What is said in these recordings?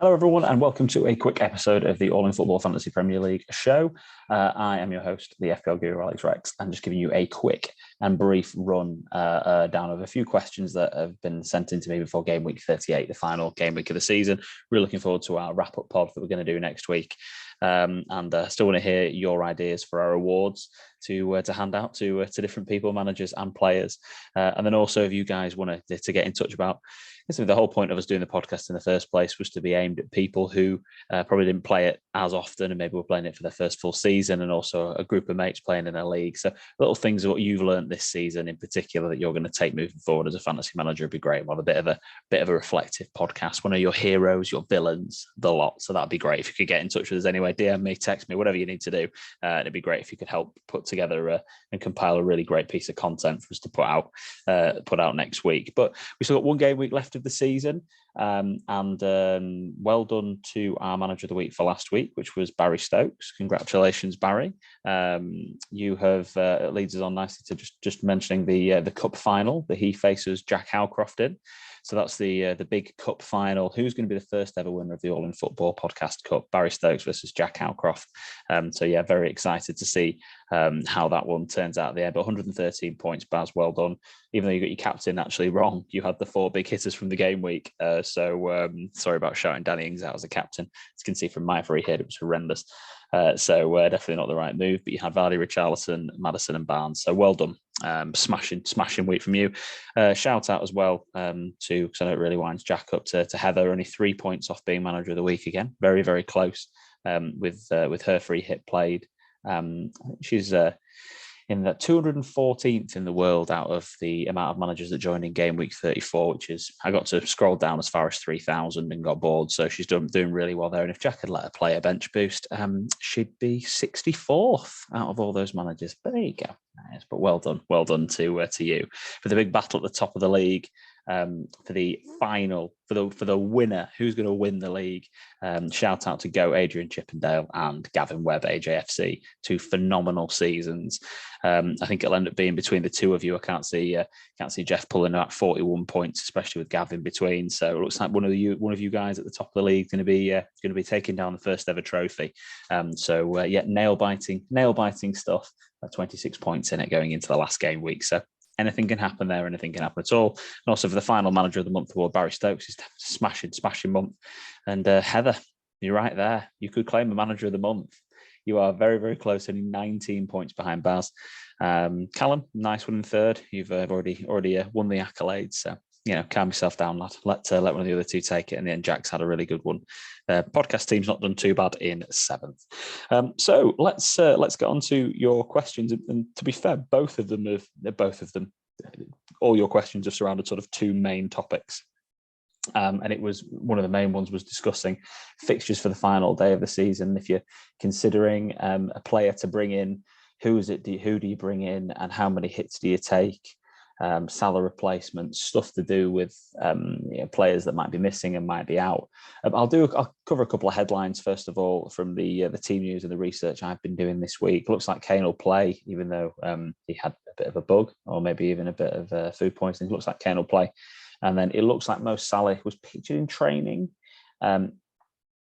Hello, everyone, and welcome to a quick episode of the All in Football Fantasy Premier League show. I am your host, the FPL Guru Alex Rex, and just giving you a quick and brief run down of a few questions that have been sent in to me before game week 38, the final game week of the season. Really looking forward to our wrap-up pod that we're going to do next week. And still want to hear your ideas for our awards to hand out to different people, managers and players. And then also, if you guys want to get in touch about, the whole point of us doing the podcast in the first place was to be aimed at people who probably didn't play it as often and maybe were playing it for their first full season, and also a group of mates playing in a league. So little things of what you've learned this season in particular that you're going to take moving forward as a fantasy manager would be great. We'll have a bit of a reflective podcast. One of your heroes, your villains, the lot. So that'd be great if you could get in touch with us anyway. DM me, text me, whatever you need to do. It'd be great if you could help put together and compile a really great piece of content for us to put out next week. But we still got one game week left of the season. Well done to our manager of the week for last week, which was Barry Stokes. Congratulations, Barry. You have leads us on nicely to just mentioning the cup final that he faces Jack Howcroft in. So that's the big cup final. Who's going to be the first ever winner of the All in Football Podcast Cup? Barry Stokes versus Jack Howcroft. So yeah, very excited to see how that one turns out there. But 113 points, Baz, well done. Even though you got your captain actually wrong, you had the four big hitters from the game week. So sorry about shouting Danny Ings out as a captain. As you can see from my free hit, it was horrendous. So definitely not the right move. But you had Vardy, Richarlison, Maddison and Barnes. So well done. Smashing week from you. Shout out as well to, because I know it really winds Jack up, to Heather, only 3 points off being manager of the week again. Very, very close with her free hit played. She's in the 214th in the world out of the amount of managers that joined in game week 34, which is, I got to scroll down as far as 3,000 and got bored. So she's doing really well there. And if Jack had let her play a bench boost, she'd be 64th out of all those managers. But there you go. Nice. But well done to you for the big battle at the top of the league. For the final, for the winner, who's going to win the league? Shout out to Go, Adrian Chippendale and Gavin Webb, AJFC, two phenomenal seasons. I think it'll end up being between the two of you. I can't see Jeff pulling out 41 points, especially with Gavin between. So it looks like one of you guys at the top of the league is going to be taking down the first ever trophy. Nail biting stuff. 26 points in it going into the last game week. So anything can happen there. Anything can happen at all. And also for the final manager of the month award, Barry Stokes is smashing month. And Heather, you're right there. You could claim a manager of the month. You are very, very close, only 19 points behind Baz. Callum, nice one in third. You've already won the accolades. So, calm yourself down, lad. Let one of the other two take it. And then Jack's had a really good one. Podcast team's not done too bad in seventh. So let's get on to your questions. And to be fair, both of them, all your questions have surrounded sort of two main topics. And it was one of the main ones was discussing fixtures for the final day of the season. If you're considering a player to bring in, who do you bring in, and how many hits do you take? Salah replacements, stuff to do with players that might be missing and might be out. I'll cover a couple of headlines first of all from the team news and the research I've been doing this week. Looks like Kane will play, even though he had a bit of a bug or maybe even a bit of food poisoning. It looks like Kane will play, and then it looks like Mo Salah was pictured in training.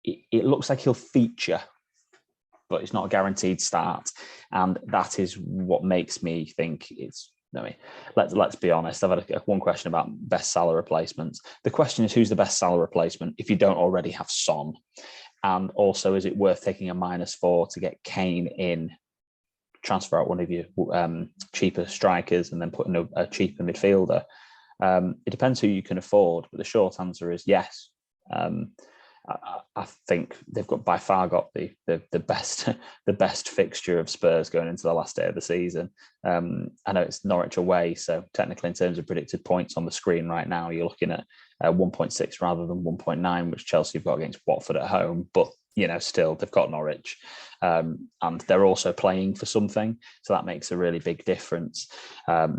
It looks like he'll feature, but it's not a guaranteed start, and that is what makes me think it's. Let's be honest. I've had one question about best Salah replacements. The question is, who's the best Salah replacement if you don't already have Son? And also, is it worth taking a -4 to get Kane in, transfer out one of your cheaper strikers, and then put in a cheaper midfielder? It depends who you can afford, but the short answer is yes. I think they've by far got the best fixture of Spurs going into the last day of the season. I know it's Norwich away, so technically in terms of predicted points on the screen right now, you're looking at 1.6 rather than 1.9, which Chelsea have got against Watford at home. But still they've got Norwich, and they're also playing for something, so that makes a really big difference.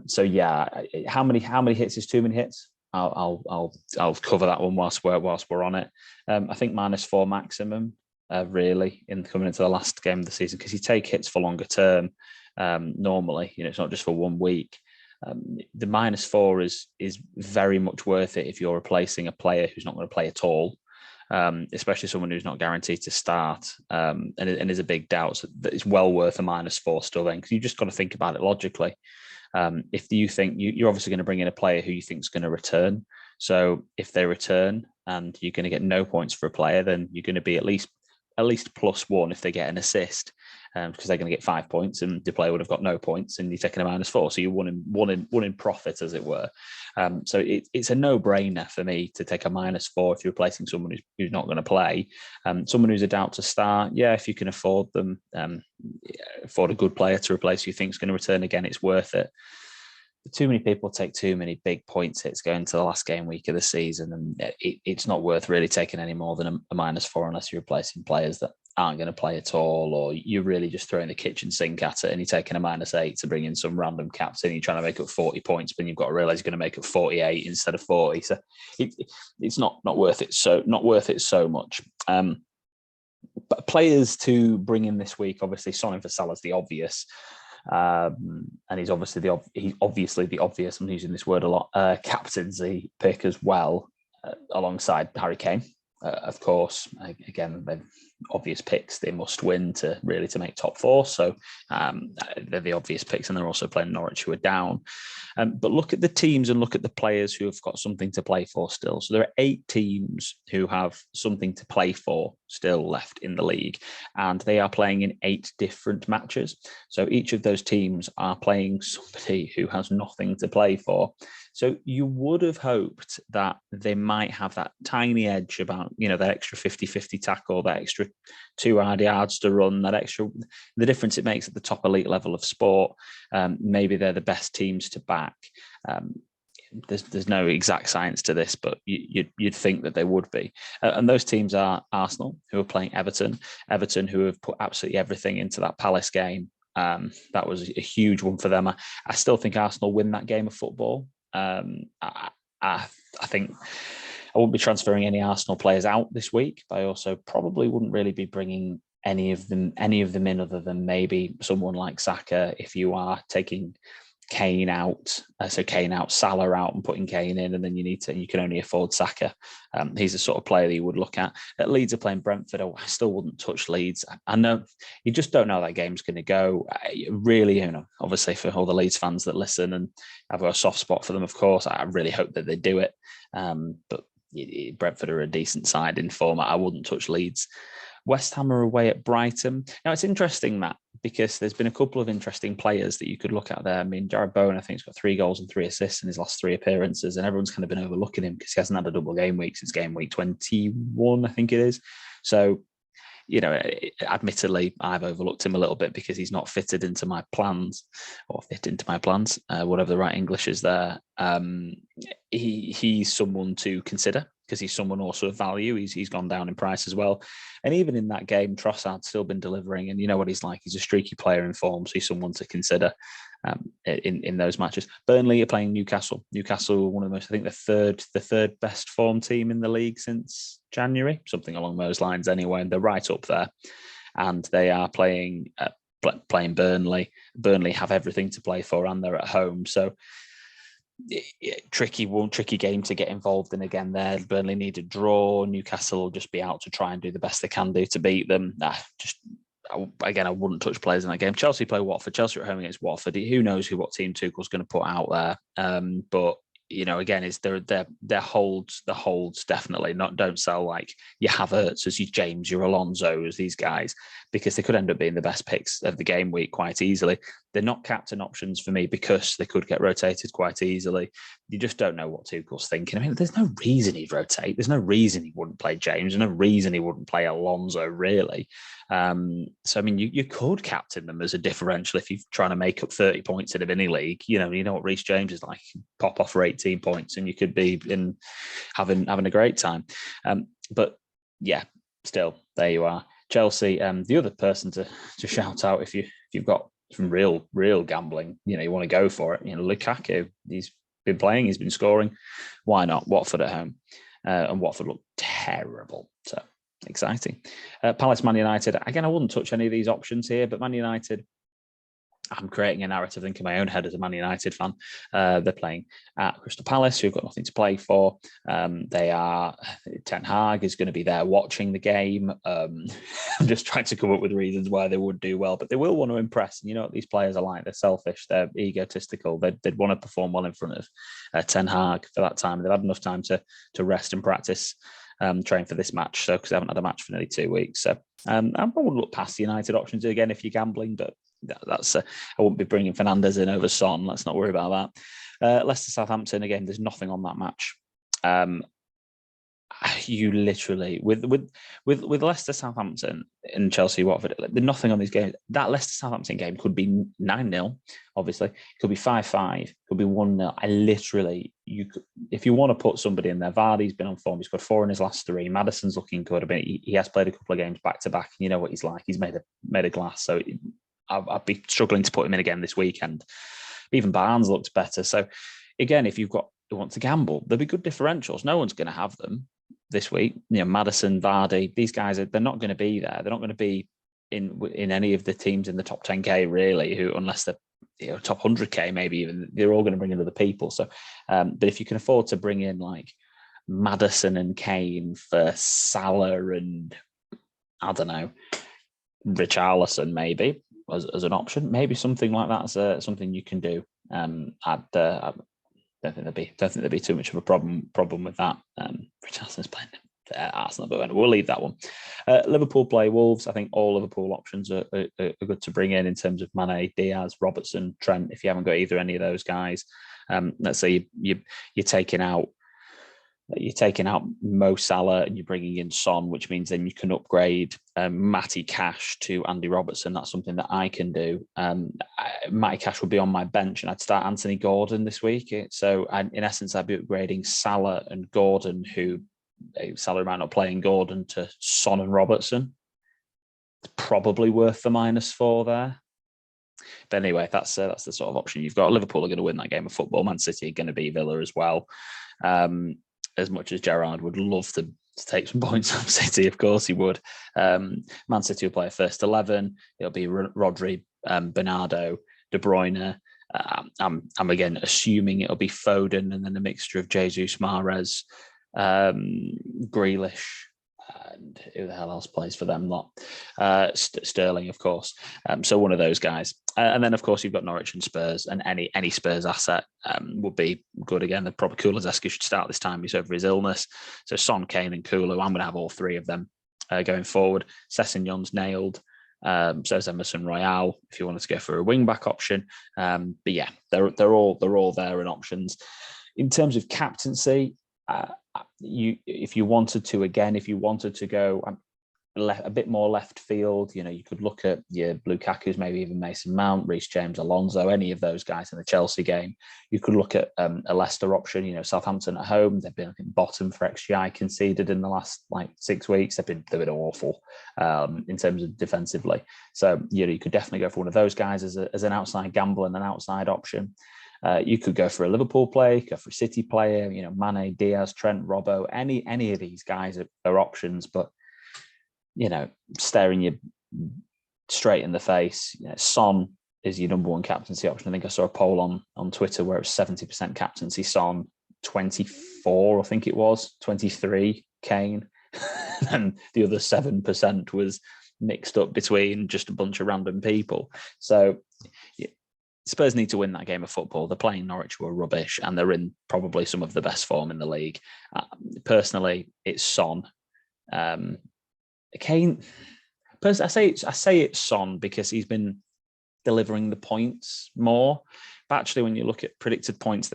So yeah, how many hits is too many hits? I'll cover that one whilst we're on it. I think -4 maximum, really, in coming into the last game of the season, because you take hits for longer term. Normally, it's not just for 1 week. The -4 is very much worth it if you're replacing a player who's not going to play at all. especially someone who's not guaranteed to start and is a big doubt. So that it's well worth a -4 still then, because you just got to think about it logically. If you think you're obviously going to bring in a player who you think is going to return. So if they return and you're going to get no points for a player, then you're going to be at least +1 if they get an assist, because they're going to get 5 points and the player would have got no points and you're taking a -4. So you're one in profit, as it were. So it's a no-brainer for me to take a -4 if you're replacing someone who's not going to play. Someone who's a doubt to start, yeah, if you can afford them, afford a good player to replace who you think is going to return again, it's worth it. Too many people take too many big points hits going to the last game week of the season, and it's not worth really taking any more than a -4 unless you're replacing players that aren't going to play at all, or you're really just throwing the kitchen sink at it and you're taking a -8 to bring in some random captain. You're trying to make up 40 points, but you've got to realize you're going to make up 48 instead of 40. So it's not worth it. So not worth it so much. But players to bring in this week, obviously, Son for Salah's the obvious. And he's obviously the obvious, I'm using this word a lot, captaincy pick as well, alongside Harry Kane, of course. Again, they're obvious picks. They must win to make top 4. So they're the obvious picks, and they're also playing Norwich, who are down. But look at the teams and look at the players who have got something to play for still. So there are 8 teams who have something to play for still left in the league, and they are playing in 8 different matches. So each of those teams are playing somebody who has nothing to play for. So you would have hoped that they might have that tiny edge about, that extra 50-50 tackle, that extra 2 hard yards to run, the difference it makes at the top elite level of sport. Maybe they're the best teams to back. There's no exact science to this, but you'd think that they would be. And those teams are Arsenal, who are playing Everton, who have put absolutely everything into that Palace game. That was a huge one for them. I still think Arsenal win that game of football. I think I wouldn't be transferring any Arsenal players out this week, but I also probably wouldn't really be bringing any of them in, other than maybe someone like Saka. If you are taking Kane out, Salah out, and putting Kane in, and then you can only afford Saka. He's the sort of player that you would look at. Leeds are playing Brentford. I still wouldn't touch Leeds. I know you just don't know how that game's going to go. Really, obviously for all the Leeds fans that listen, and I've got a soft spot for them, of course. I really hope that they do it. But Brentford are a decent side in form. I wouldn't touch Leeds. West Ham are away at Brighton. Now, it's interesting, Matt, because there's been a couple of interesting players that you could look at there. I mean, Jared Bowen, I think, has got 3 goals and 3 assists in his last 3 appearances, and everyone's kind of been overlooking him because he hasn't had a double game week since game week 21, I think it is. So, admittedly, I've overlooked him a little bit because he's not fitted into my plans, whatever the right English is there. He's someone to consider because he's someone also of value. He's gone down in price as well. And even in that game, Trossard's still been delivering. And you know what he's like. He's a streaky player in form, so he's someone to consider in those matches. Burnley are playing Newcastle. Newcastle, one of the most, I think, the third best form team in the league since January, something along those lines anyway. And they're right up there. And they are playing Burnley. Burnley have everything to play for, and they're at home. So tricky game to get involved in again there. Burnley need a draw. Newcastle will just be out to try and do the best they can do to beat them. I wouldn't touch players in that game. Chelsea play Watford. Chelsea are at home against Watford. Who knows what team Tuchel's going to put out there. But again, it's their holds. The holds definitely don't sell like your Havertz, as your James, your Alonso's, these guys, because they could end up being the best picks of the game week quite easily. They're not captain options for me because they could get rotated quite easily. You just don't know what Tuchel's thinking. I mean, there's no reason he'd rotate. There's no reason he wouldn't play James. There's no reason he wouldn't play Alonso, really. So, I mean, you could captain them as a differential if you're trying to make up 30 points in a mini league. You know what Reece James is like. Pop off for 18 points and you could be having a great time. But yeah, still, there you are. Chelsea, the other person to shout out if you've got some real gambling, you want to go for it. Lukaku, he's been playing, he's been scoring. Why not? Watford at home, and Watford look terrible. So exciting. Palace, Man United. Again, I wouldn't touch any of these options here, but Man United, I'm creating a narrative, I think, in my own head as a Man United fan. They're playing at Crystal Palace, who've got nothing to play for. Ten Hag is going to be there watching the game. I'm just trying to come up with reasons why they would do well, but they will want to impress. And you know what these players are like? They're selfish, they're egotistical. They'd want to perform well in front of Ten Hag for that time. They've had enough time to rest and practice, train for this match. So because they haven't had a match for nearly 2 weeks. So I wouldn't look past the United options again if you're gambling, but that's I wouldn't be bringing Fernandes in over Son. Let's not worry about that. Leicester Southampton, again, there's nothing on that match. You literally with Leicester Southampton and Chelsea Watford, there's nothing on these games. That Leicester Southampton game could be 9-0, obviously, it could be 5-5, could be 1-0. I literally, you could, if you want to put somebody in there, Vardy's been on form, he's got 4 in his last 3. Maddison's looking good. I mean, he has played a couple of games back to back, and you know what he's like. He's made a glass, so I'd be struggling to put him in again this weekend. Even Barnes looks better. So again, if you want to gamble, there'll be good differentials. No one's going to have them this week. You know, Maddison, Vardy, these guys they're not going to be there. They're not going to be in any of the teams in the top 10k really. Who, unless they're top 100k, maybe even, they're all going to bring in other people. So, but if you can afford to bring in like Maddison and Kane for Salah and I don't know, Richarlison maybe as an option, maybe something like that's something you can do. I don't think there'd be too much of a problem with that. Richarlison's playing Arsenal, but we'll leave that one. Liverpool play Wolves. I think all Liverpool options are good to bring in terms of Mane, Diaz, Robertson, Trent. If you haven't got any of those guys, let's say you're taking out Mo Salah and you're bringing in Son, which means then you can upgrade Matty Cash to Andy Robertson. That's something that I can do. Matty Cash would be on my bench and I'd start Anthony Gordon this week. So in essence, I'd be upgrading Salah and Gordon, who Salah might not play, in Gordon to Son and Robertson. It's probably worth the -4 there. But anyway, that's the sort of option you've got. Liverpool are going to win that game of football. Man City are going to beat Villa as well. As much as Gerrard would love to take some points off City, of course he would. Man City will play a first 11. It'll be Rodri, Bernardo, De Bruyne. I'm again assuming it'll be Foden and then a mixture of Jesus, Mahrez, Grealish, and who the hell else plays for them lot? Sterling, of course. So one of those guys. And then, of course, you've got Norwich and Spurs, and any Spurs asset would be good. Again, the probably Kulusevski should start this time. He's over his illness. So Son, Kane and Kulu, I'm going to have all 3 of them going forward. Sessegnon's nailed. So is Emerson Royale, if you wanted to go for a wing-back option. But yeah, they're all there in options. In terms of captaincy, if you wanted to go a bit more left field, you could look at your Lukaku's, maybe even Mason Mount, Reece James, Alonso, any of those guys in the Chelsea game. You could look at a Leicester option. Southampton at home, they've been, I think, bottom for XGI conceded in the last 6 weeks. They've been awful in terms of defensively. So you could definitely go for one of those guys as an outside gamble and an outside option. You could go for a Liverpool player, go for a City player, Mane, Diaz, Trent, Robbo, any of these guys are options, but staring you straight in the face, Son is your number one captaincy option. I think I saw a poll on Twitter where it was 70% captaincy Son, 24, I think it was, 23 Kane, and the other 7% was mixed up between just a bunch of random people. So Spurs need to win that game of football. They're playing Norwich, who are rubbish, and they're in probably some of the best form in the league. Personally, it's Son. Kane, I say it's Son because he's been delivering the points more. But actually, when you look at predicted points,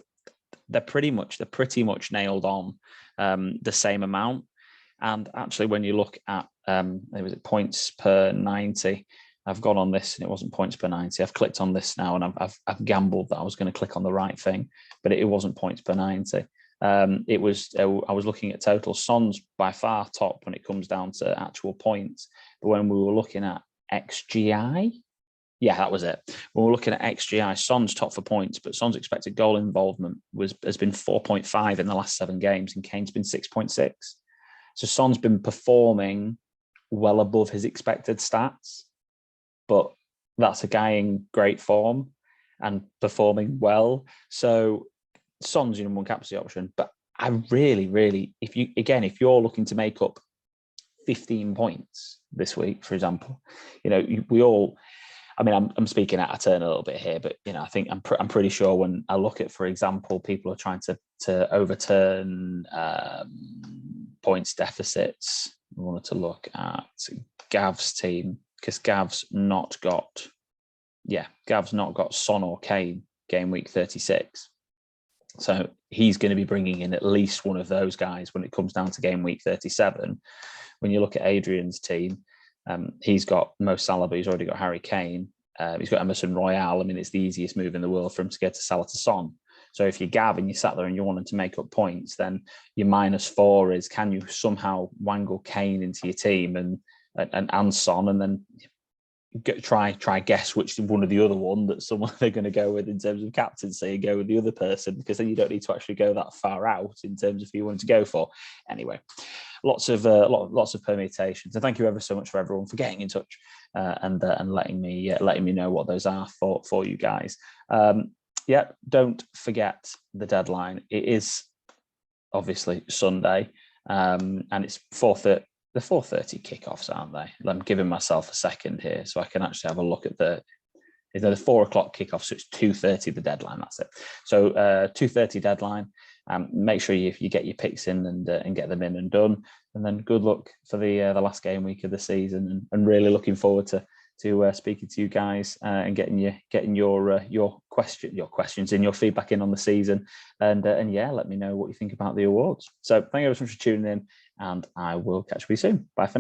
they're pretty much nailed on the same amount. And actually, when you look at was it points per 90, I've gone on this and it wasn't points per 90. I've clicked on this now and I've gambled that I was going to click on the right thing, but it wasn't points per 90. I was looking at total. Son's by far top when it comes down to actual points. But when we were looking at XGI, yeah, that was it. When we're looking at XGI, Son's top for points, but Son's expected goal involvement has been 4.5 in the last 7 games, and Kane's been 6.6. So Son's been performing well above his expected stats, but that's a guy in great form and performing well. So Son's your number one captaincy option. But I really, if you're looking to make up 15 points this week, for example, we all. I mean, I'm speaking out of turn a little bit here, but I think I'm pretty sure when I look at, for example, people are trying to overturn points deficits. I wanted to look at Gav's team because Gav's not got Son or Kane game week 36. So he's going to be bringing in at least one of those guys when it comes down to game week 37. When you look at Adrian's team, he's got Mo Salah, but he's already got Harry Kane. He's got Emerson Royale. I mean, it's the easiest move in the world for him to get to Salah to Son. So if you're Gav and you sat there and you wanted to make up points, then your -4 is, can you somehow wangle Kane into your team and Son, and then try guess which one of the other one that someone they're going to go with in terms of captaincy, and go with the other person, because then you don't need to actually go that far out in terms of who you want to go for. Anyway, lots of permutations, and thank you ever so much for everyone for getting in touch and letting me know what those are for you guys. Don't forget the deadline. It is obviously Sunday, and it's 4:30. The 4:30 kickoffs, aren't they? I'm giving myself a second here so I can actually have a look at the 4 o'clock kickoff. So it's 2:30 the deadline. That's it. So 2:30 deadline. Make sure you get your picks in and get them in and done. And then good luck for the last game week of the season. And really looking forward to speaking to you guys and getting your questions and your feedback in on the season. And let me know what you think about the awards. So thank you very much for tuning in, and I will catch you soon. Bye for now.